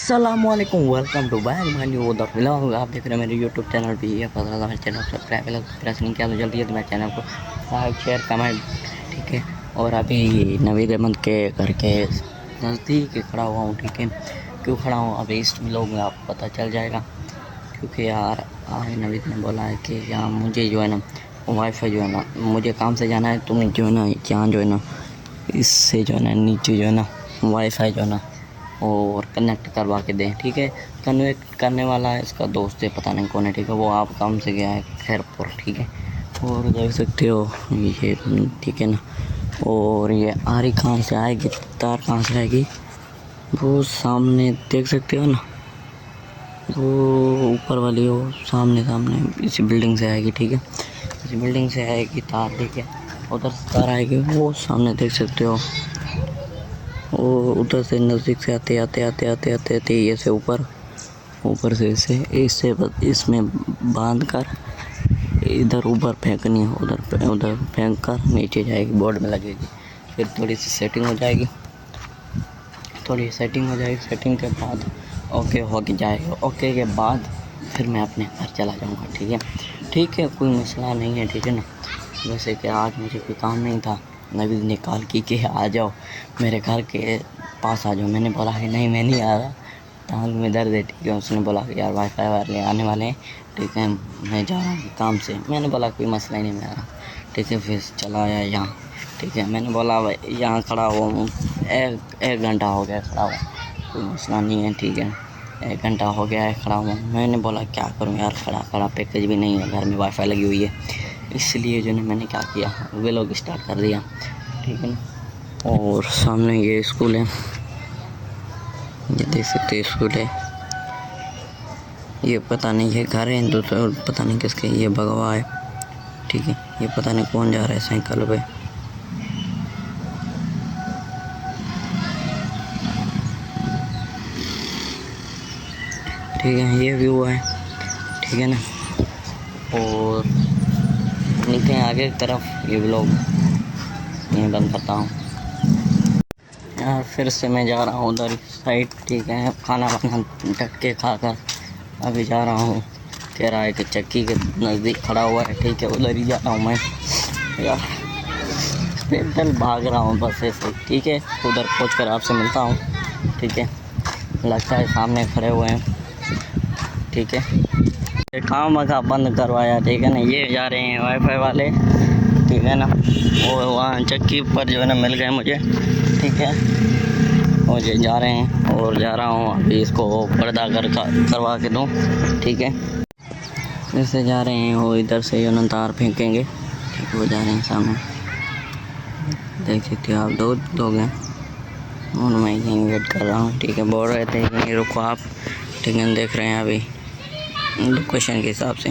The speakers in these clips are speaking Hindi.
अस्सलामुअलैकुम, welcome to back my new the vlog. आप देख रहे हैं मेरे यूट्यूब चैनल पे। ये पता था मेरे चैनल को सब्सक्राइब प्रेस नहीं किया तो जल्दी है तो मेरे चैनल को लाइक शेयर कमेंट, ठीक है। और अभी नवीद अहमद के घर के नज़दीक खड़ा हुआ हूँ, ठीक है। क्यों खड़ा हूँ अभी इस व्लॉग में आपको पता चल जाएगा, क्योंकि यार आज नवीद ने बोला है कि यहाँ मुझे जो है ना वाईफाई जो है ना, मुझे काम से जाना है, तुम जो है ना यहाँ जो है ना इससे जो है ना नीचे जो है ना वाईफाई जो है ना और कनेक्ट करवा के दें, ठीक है। कनेक्ट करने वाला है इसका दोस्त है, पता नहीं कौन है, ठीक है। वो आप काम से गया है खैरपुर, ठीक है। और देख सकते हो ये, ठीक है ना। और ये आरी कहाँ से आएगी, तार कहाँ से आएगी, वो सामने देख सकते हो ना, वो ऊपर वाली हो सामने सामने इसी बिल्डिंग से आएगी, ठीक है। इसी बिल्डिंग से आएगी तार, ठीक है। उधर से तार आएगी, वो सामने देख सकते हो। और उधर से नज़दीक से आते आते आते आते आते आते ये से ऊपर से इसे इससे इसमें बांध कर इधर ऊपर फेंकनी है, उधर फेंक कर नीचे जाएगी, बोर्ड में लगेगी। फिर थोड़ी सी सेटिंग हो जाएगी, सेटिंग के बाद ओके हो के जाएगा। ओके के बाद फिर मैं अपने घर चला जाऊँगा, ठीक है। कोई मसला नहीं है, ठीक है ना। वैसे कि आज मुझे कोई काम नहीं था, नवीद ने कॉल की कि आ जाओ मेरे घर के पास आ जाओ। मैंने बोला कि नहीं मैं नहीं आ रहा, टांग में दर्द है, ठीक है। उसने बोला कि यार वाईफाई वाले आने वाले हैं, ठीक है, मैं जा रहा हूँ काम से। मैंने बोला कोई मसला ही नहीं, मैं आ रहा, ठीक है। फिर चला आया यहाँ, ठीक है। मैंने बोला यहाँ खड़ा हुआ हूँ, एक घंटा हो गया खड़ा हुआ, कोई मसला नहीं है, ठीक है। 1 घंटा हो गया है खड़ा हुआ। मैंने बोला क्या करूँ यार, खड़ा पैकेज भी नहीं है, घर में वाईफाई लगी हुई है, इसलिए जो है मैंने क्या किया, व्लॉग स्टार्ट कर दिया, ठीक है ना। और सामने ये स्कूल है, ये देख सकते हैं स्कूल है। ये पता नहीं है घर है दूसरा, पता नहीं किसके, ये भगवा है, ठीक है। ये पता नहीं कौन जा रहा है साइकिल पे, ठीक है। ये व्यू है, ठीक है ना। और निकलते हैं आगे की तरफ, ये व्लॉग यहीं बंद करता हूँ यार। फिर से मैं जा रहा हूँ उधर साइड, ठीक है। खाना वाना ढक के खाकर अभी जा रहा हूँ, कह रहा है कि चक्की के नज़दीक खड़ा हुआ है, ठीक है। उधर ही जा रहा हूँ मैं यार, पैदल भाग रहा हूँ बस ऐसे, ठीक है। उधर पहुँच कर आपसे मिलता हूँ, ठीक है। लगता है सामने खड़े हुए हैं, ठीक है। काम का बंद करवाया, ठीक है ना। ये जा रहे हैं वाईफाई वाले, ठीक है ना। और वहाँ चक्की पर जो है ना मिल गए मुझे, ठीक है। और ये जा रहे हैं और जा रहा हूँ अभी इसको पर्दा करवा के दूँ, ठीक है। ऐसे जा रहे हैं वो इधर से जो ना तार फेंकेंगे, ठीक है। वो जा रहे हैं सामने, देख सकते हो आप, दो लोग हैं और मैं यहीं वेट कर रहा हूँ, ठीक है। बोल रहे थे यहीं रुको आप, ठीक है। देख रहे हैं अभी लोकेशन के हिसाब से।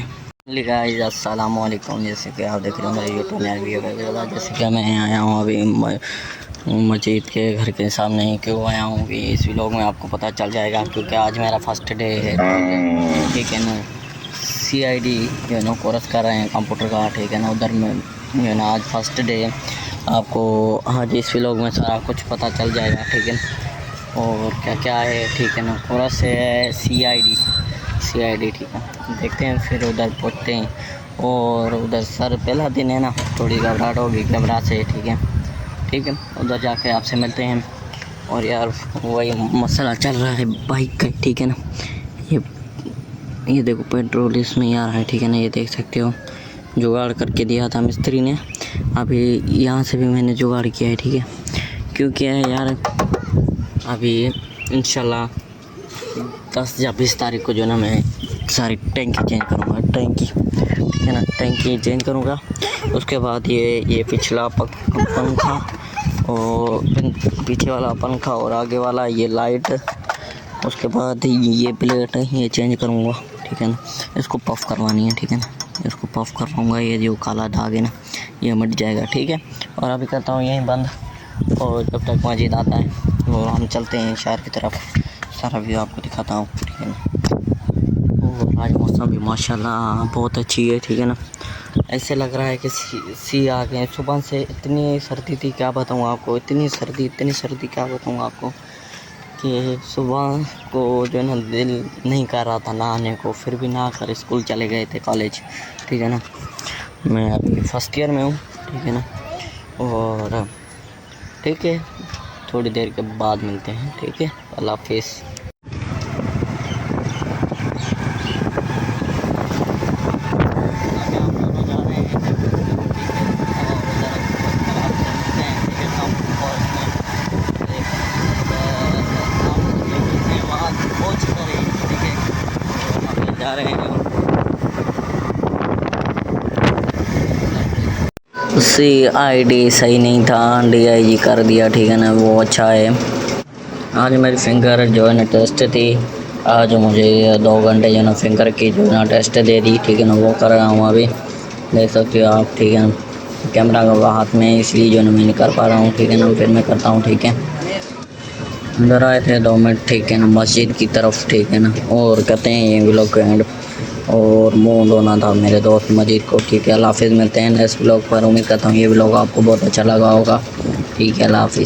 गाइस अस्सलाम वालेकुम, जैसे कि आप देख रहे हो मेरे यूट्यूब में वीडियो वगैरह, जैसे कि मैं आया हूँ अभी मस्जिद के घर के सामने। क्यों आया हूँ कि इस व्लॉग में आपको पता चल जाएगा, क्योंकि आज मेरा फर्स्ट डे है, ठीक है ना। CID जो है ना कोर्स कर रहे हैं कंप्यूटर का, ठीक है ना। उधर में जो है ना आज फर्स्ट डे है, आपको आज इस व्लॉग में सारा कुछ पता चल जाएगा, ठीक है। और क्या क्या है, ठीक है ना। कोर्स है CID, ठीक है। देखते हैं फिर उधर पहुँचते हैं। और उधर सर पहला दिन है ना, थोड़ी घबराहट होगी, घबराहट से, ठीक है। उधर जाके आपसे मिलते हैं। और यार वही मसला चल रहा है बाइक का, ठीक है ना। ये देखो पेट्रोल इसमें ही आ रहा है, ठीक है ना। ये देख सकते हो जुगाड़ करके दिया था मिस्त्री ने, अभी यहाँ से भी मैंने जुगाड़ किया है, ठीक है। क्यों किया है यार, अभी इंशाल्लाह 10 या 20 तारीख को जो ना मैं सारी टैंकी चेंज करूँगा, ठीक है ना। टैंकी चेंज करूँगा, उसके बाद ये पिछला पंखा और पीछे वाला पंखा और आगे वाला ये लाइट, उसके बाद ये प्लेट है ये चेंज करूँगा, ठीक है ना। इसको पफ़ करवानी है, ठीक है ना। इसको पफ़ करवाऊँगा, ये जो काला दाग है ना ये मिट जाएगा, ठीक है। और अभी करता हूँ यहीं बंद, और जब तक मस्जिद आता है और हम चलते हैं शहर की तरफ, सारा व्यू आपको दिखाता हूँ, ठीक है ना। और आज मौसम भी माशाल्लाह बहुत अच्छी है, ठीक है ना। ऐसे लग रहा है कि सी आ गए। सुबह से इतनी सर्दी थी क्या बताऊँ आपको, इतनी सर्दी क्या बताऊँ आपको कि सुबह को जो है ना दिल नहीं कर रहा था नहाने को, फिर भी नहा कर स्कूल चले गए थे, कॉलेज। ठीक है ना, मैं अभी फर्स्ट ईयर में हूँ। ठीक है ना, और ठीक है, थोड़ी देर के बाद मिलते हैं। ठीक है, अल्लाह हाफिज़। जा रहे हैं CID सही नहीं था, DIG कर दिया। ठीक है ना, वो अच्छा है। आज मेरी फिंगर जो है ना टेस्ट थी। आज मुझे 2 घंटे जो है ना फिंगर की जो है ना टेस्ट दे दी। ठीक है ना, वो कर रहा हूँ अभी, देख सकते हो आप। ठीक है ना, कैमरा का हाथ में, इसलिए जो है ना मैं नहीं कर पा रहा हूँ। ठीक है ना, फिर मैं करता हूँ। ठीक है, अंदर आए थे 2 मिनट। ठीक है ना, मस्जिद की तरफ। ठीक है ना, और कहते हैं ये व्लॉग को एंड, और मुंह धोना था मेरे दोस्त मजीद को। ठीक है, अल्लाह हाफिज़। मिलते हैं नेक्स्ट व्लॉग पर। उम्मीद करता हूँ ये व्लॉग आपको बहुत अच्छा लगा होगा। ठीक है, अल्लाह हाफिज़।